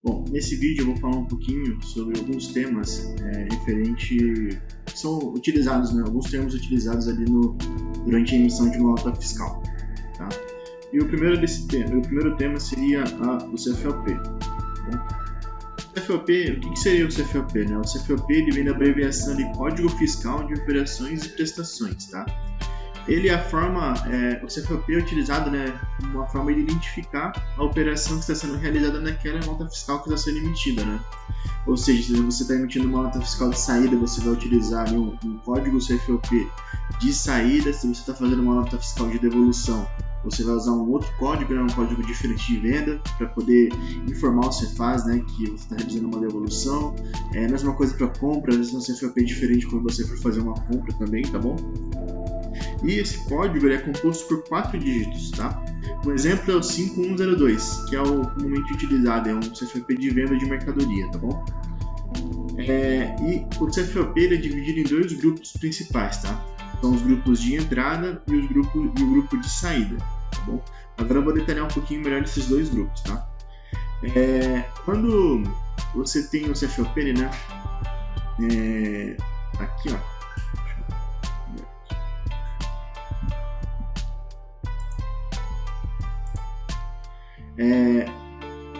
Bom, nesse vídeo eu vou falar um pouquinho sobre alguns temas que são utilizados, né, alguns termos utilizados ali durante a emissão de uma nota fiscal, tá? E o primeiro tema seria o CFOP. Bom, CFOP, o que seria o CFOP? Né? O CFOP ele vem da abreviação de Código Fiscal de Operações e Prestações, tá? O CFOP é utilizado, né, como uma forma de identificar a operação que está sendo realizada naquela nota fiscal que está sendo emitida, né? Ou seja, se você está emitindo uma nota fiscal de saída, você vai utilizar um código CFOP de saída. Se você está fazendo uma nota fiscal de devolução, você vai usar um outro código, né, um código diferente de venda, para poder informar o Cefaz, né, que você está realizando uma devolução. É a mesma coisa para compra, às vezes um CFOP é diferente quando você for fazer uma compra também, tá bom? E esse código é composto por 4 dígitos, tá? Um exemplo é o 5102, que é o comumente utilizado, é um CFOP de venda de mercadoria, tá bom? E o CFOP é dividido em 2 grupos principais, tá? São os grupos de entrada e o grupo de saída, tá bom? Agora eu vou detalhar um pouquinho melhor esses 2 grupos, tá? Quando você tem o CFOP, né? Aqui, ó.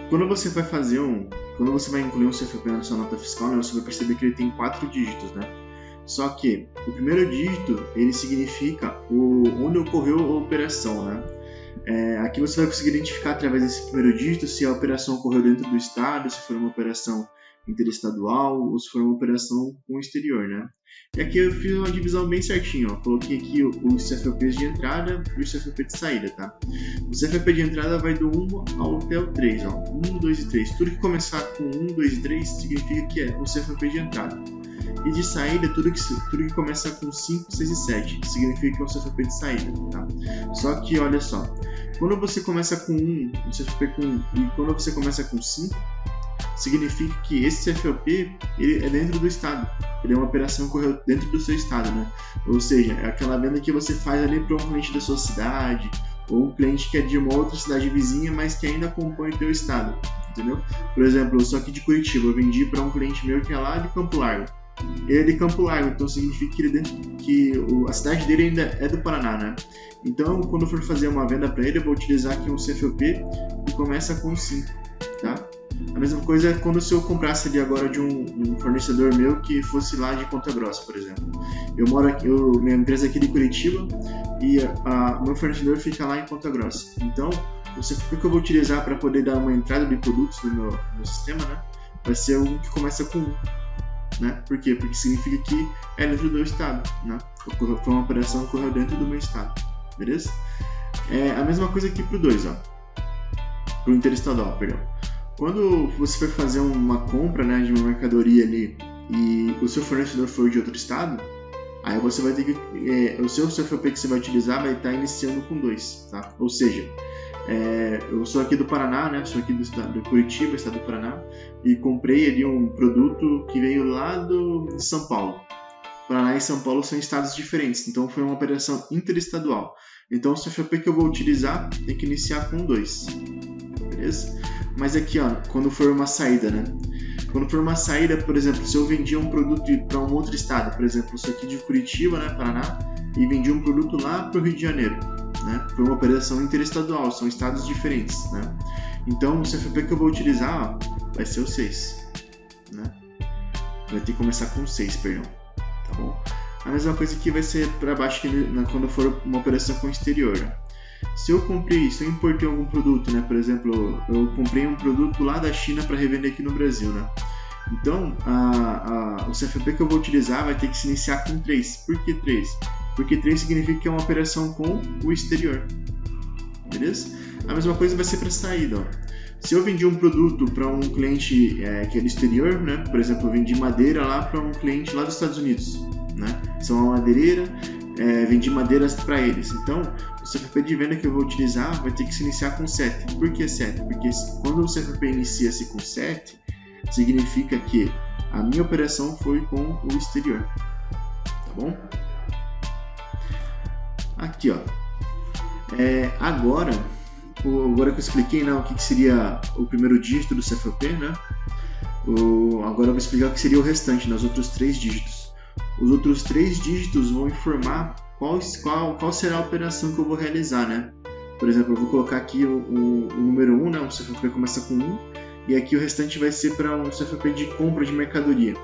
Quando você vai incluir um CFOP na sua nota fiscal, né, você vai perceber que ele tem 4 dígitos, né? Só que o primeiro dígito ele significa onde ocorreu a operação, né? Aqui você vai conseguir identificar através desse primeiro dígito se a operação ocorreu dentro do estado, se for uma operação interestadual ou se for uma operação com o exterior, né? E aqui eu fiz uma divisão bem certinho, ó. Coloquei aqui os CFOPs de entrada e o CFOP de saída, tá? O CFOP de entrada vai do 1 até o 3, ó. 1, 2 e 3. Tudo que começar com 1, 2 e 3 significa que é o CFOP de entrada. E de saída, tudo que começa com 5, 6 e 7 significa que é o CFOP de saída, tá? Só que, olha só, quando você começa com 1, o CFOP com 1, e quando você começa com 5, significa que esse CFOP ele é dentro do estado. Ele é uma operação que ocorreu dentro do seu estado, né? Ou seja, é aquela venda que você faz ali para um cliente da sua cidade ou um cliente que é de uma outra cidade vizinha, mas que ainda compõe o teu estado, entendeu? Por exemplo, eu sou aqui de Curitiba, eu vendi para um cliente meu que é lá de Campo Largo. Ele é de Campo Largo, então significa que a cidade dele ainda é do Paraná, né? Então, quando eu for fazer uma venda para ele, eu vou utilizar aqui um CFOP que começa com 5, tá? A mesma coisa é quando se eu comprasse ali agora de um fornecedor meu que fosse lá de Ponta Grossa, por exemplo. Eu moro aqui, minha empresa é aqui de Curitiba e o meu fornecedor fica lá em Ponta Grossa. Então, o CFOP que eu vou utilizar para poder dar uma entrada de produtos no meu sistema, né, vai ser um que começa com 1. Né? Por quê? Porque significa que é dentro do estado, né? Foi uma operação que ocorreu dentro do meu estado, beleza? A mesma coisa aqui pro 2, ó. Pro interestadual, perdão. Quando você for fazer uma compra, né, de uma mercadoria ali e o seu fornecedor for de outro estado, aí você vai ter que... o seu CFOP que você vai utilizar vai estar iniciando com 2, tá? Ou seja, eu sou aqui do Paraná, né? Sou aqui do estado de Curitiba, estado do Paraná, e comprei ali um produto que veio lá de São Paulo. Paraná e São Paulo são estados diferentes, então foi uma operação interestadual. Então o CFOP que eu vou utilizar tem que iniciar com 2, beleza? Mas aqui, ó, quando for uma saída, né? Quando for uma saída, por exemplo, se eu vendia um produto para um outro estado, por exemplo, eu sou aqui de Curitiba, né, Paraná, e vendi um produto lá para o Rio de Janeiro, né? Foi uma operação interestadual, são estados diferentes, né? Então, o CFOP que eu vou utilizar, ó, vai ser o 6, né? Vai ter que começar com 6, perdão, tá bom? A mesma coisa que vai ser para baixo quando for uma operação com o exterior, né? Se eu importei algum produto, né? Por exemplo, eu comprei um produto lá da China para revender aqui no Brasil, né? Então, o CFOP que eu vou utilizar vai ter que se iniciar com 3. Por que 3? Porque 3 significa que é uma operação com o exterior, beleza? A mesma coisa vai ser para saída, ó. Se eu vendi um produto para um cliente que é do exterior, né? Por exemplo, eu vendi madeira lá para um cliente lá dos Estados Unidos, né? São uma madeireira, vendi madeiras para eles. Então, o CFOP de venda que eu vou utilizar vai ter que se iniciar com 7. Por que 7? Porque quando o CFOP inicia-se com 7, significa que a minha operação foi com o exterior, tá bom? Aqui, ó. Agora, agora que eu expliquei, né, o que seria o primeiro dígito do CFOP, né? Agora eu vou explicar o que seria o restante, né, os outros 3 dígitos. Os outros 3 dígitos vão informar qual será a operação que eu vou realizar, né? Por exemplo, eu vou colocar aqui o número 1, né, o CFOP começa com 1, e aqui o restante vai ser para um CFOP de compra de mercadoria,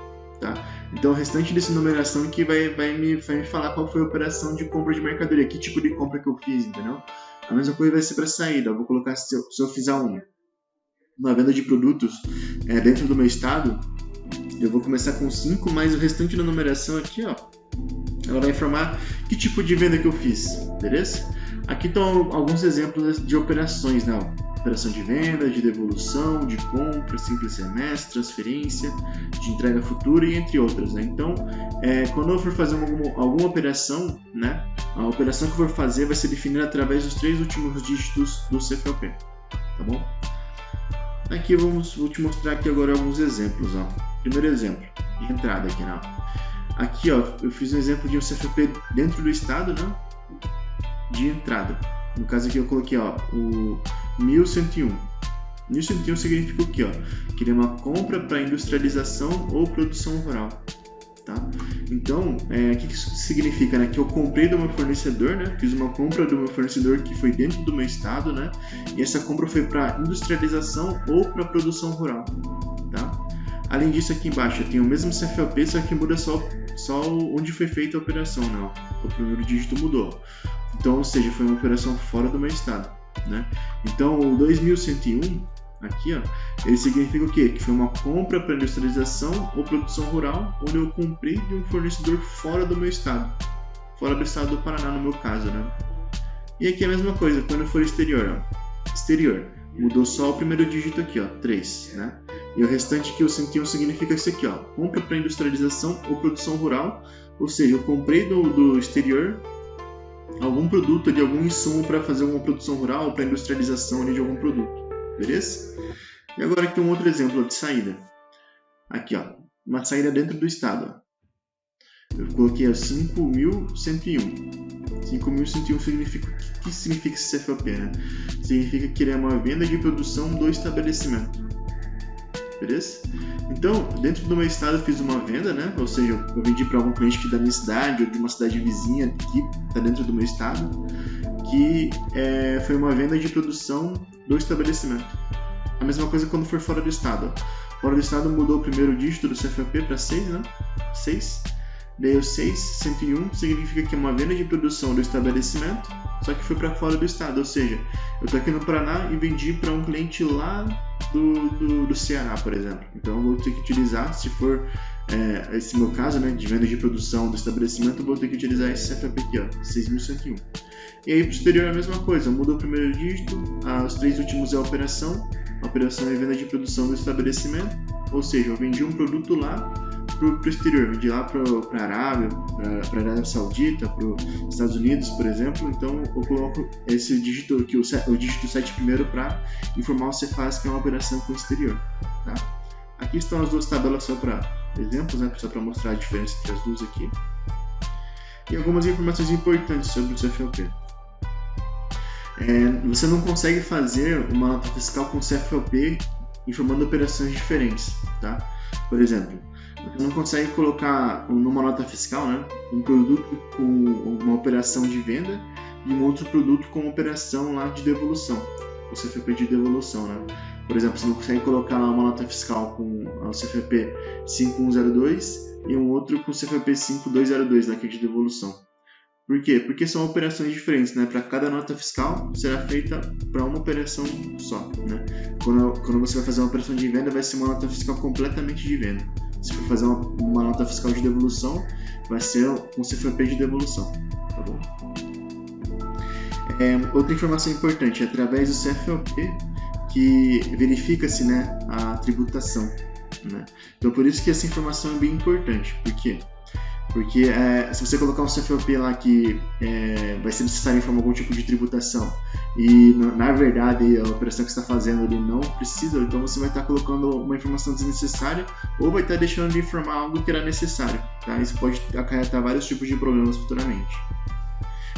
tá? Então o restante dessa numeração aqui vai me falar qual foi a operação de compra de mercadoria, que tipo de compra que eu fiz, entendeu? A mesma coisa vai ser para saída. Eu vou colocar, se eu fizer uma venda de produtos dentro do meu estado, eu vou começar com 5, mas o restante da numeração aqui, ó, ela vai informar que tipo de venda que eu fiz, beleza? Aqui estão alguns exemplos de operações, né? Operação de venda, de devolução, de compra, simples remessa, transferência, de entrega futura e entre outras, né? Então, quando eu for fazer alguma operação, né, a operação que eu for fazer vai ser definida através dos 3 últimos dígitos do CFOP, tá bom? Aqui vou te mostrar aqui agora alguns exemplos, ó. Primeiro exemplo, de entrada aqui, né? Aqui, ó, eu fiz um exemplo de um CFOP dentro do estado, né, de entrada. No caso aqui eu coloquei, ó, o 1101. 1101 significa o quê? Que ele é uma compra para industrialização ou produção rural, tá? Então, o que isso significa, né? Que eu comprei do meu fornecedor, né? Fiz uma compra do meu fornecedor que foi dentro do meu estado, né? E essa compra foi para industrialização ou para produção rural, tá? Além disso, aqui embaixo eu tenho o mesmo CFOP, só que muda só onde foi feita a operação, né? O primeiro dígito mudou. Então, ou seja, foi uma operação fora do meu estado, né? Então, o 2101 aqui, ó, ele significa o quê? Que foi uma compra para industrialização ou produção rural, onde eu comprei de um fornecedor fora do meu estado, fora do estado do Paraná, no meu caso, né? E aqui é a mesma coisa, quando for exterior, ó, exterior, mudou só o primeiro dígito aqui, ó, 3, né? E o restante que o 101 significa isso aqui, ó, compra para industrialização ou produção rural, ou seja, eu comprei do exterior algum produto ali, algum insumo para fazer uma produção rural ou para industrialização ali de algum produto, beleza? E agora aqui um outro exemplo de saída. Aqui, ó, uma saída dentro do estado, ó. Eu coloquei ó, 5.101. 5.101 significa, o que significa esse CFOP, né? Significa que ele é uma venda de produção do estabelecimento, beleza? Então, dentro do meu estado eu fiz uma venda, né? Ou seja, eu vendi para algum cliente que da minha cidade ou de uma cidade vizinha que está dentro do meu estado, que foi uma venda de produção do estabelecimento. A mesma coisa quando for fora do estado. Fora do estado mudou o primeiro dígito do CFOP para 6, né? 6. Daí o 6.101 significa que é uma venda de produção do estabelecimento, só que foi para fora do estado. Ou seja, eu estou aqui no Paraná e vendi para um cliente lá do Ceará, por exemplo. Então eu vou ter que utilizar, se for esse meu caso, né, de venda de produção do estabelecimento, eu vou ter que utilizar esse CFOP aqui, ó, 6.101. E aí, posterior, a mesma coisa, muda o primeiro dígito, os 3 últimos é a operação é venda de produção do estabelecimento, ou seja, eu vendi um produto lá para o exterior, vendi lá para a Arábia, para a Arábia Saudita, para os Estados Unidos, por exemplo. Então eu coloco esse dígito aqui, o dígito 7 primeiro, para informar o Cefaz que é uma operação com o exterior, tá? Aqui estão as duas tabelas só para exemplos, né, só para mostrar a diferença entre as duas aqui. E algumas informações importantes sobre o CFOP. Você não consegue fazer uma nota fiscal com CFOP informando operações diferentes, tá? Por exemplo, você não consegue colocar numa nota fiscal, né, um produto com uma operação de venda e um outro produto com uma operação lá de devolução, o CFOP de devolução, né? Por exemplo, você não consegue colocar lá uma nota fiscal com o CFOP 5102 e um outro com o CFOP 5202, né, que é de devolução. Por quê? Porque são operações diferentes, né? Para cada nota fiscal será feita para uma operação só, né? Quando você vai fazer uma operação de venda, vai ser uma nota fiscal completamente de venda. Se for fazer uma nota fiscal de devolução, vai ser um CFOP de devolução, tá bom? Outra informação importante, através do CFOP que verifica-se, né, a tributação, né? Então por isso que essa informação é bem importante. Por quê? Porque se você colocar um CFOP lá que vai ser necessário informar algum tipo de tributação e na verdade a operação que você está fazendo ele não precisa, então você vai estar colocando uma informação desnecessária ou vai estar deixando de informar algo que era necessário, tá? Isso pode acarretar vários tipos de problemas futuramente.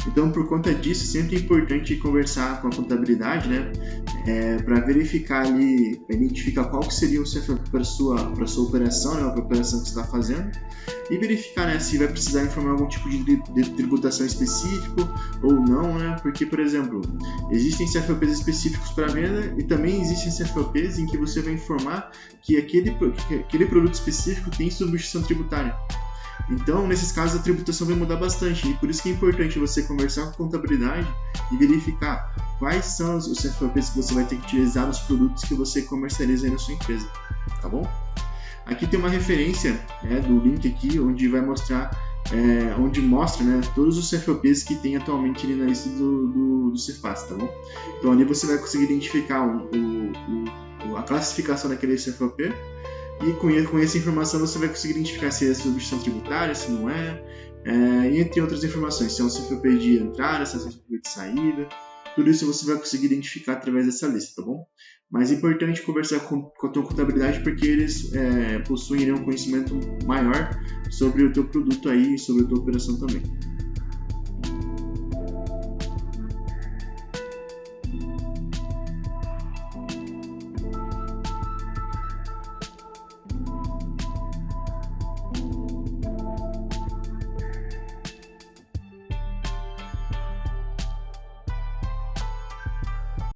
Então, por conta disso, sempre é importante conversar com a contabilidade, né, para verificar ali, identificar qual que seria o CFP para sua operação, né, para a operação que você está fazendo, e verificar, né, se vai precisar informar algum tipo de tributação específico ou não, né, porque, por exemplo, existem CFPs específicos para venda e também existem CFPs em que você vai informar que aquele produto específico tem substituição tributária. Então, nesses casos, a tributação vai mudar bastante, e por isso que é importante você conversar com a contabilidade e verificar quais são os CFPs que você vai ter que utilizar nos produtos que você comercializa aí na sua empresa, tá bom? Aqui tem uma referência, né, do link aqui, onde vai mostrar, onde mostra, né, todos os CFPs que tem atualmente ali na lista do Cefaz, tá bom? Então, ali você vai conseguir identificar a classificação daquele CFP, e com essa informação você vai conseguir identificar se é substituição tributária, se não é, e entre outras informações, se é um CFP de entrada, se é um CFP de saída, tudo isso você vai conseguir identificar através dessa lista, tá bom? Mas é importante conversar com a tua contabilidade porque eles possuem um conhecimento maior sobre o teu produto aí e sobre a tua operação também.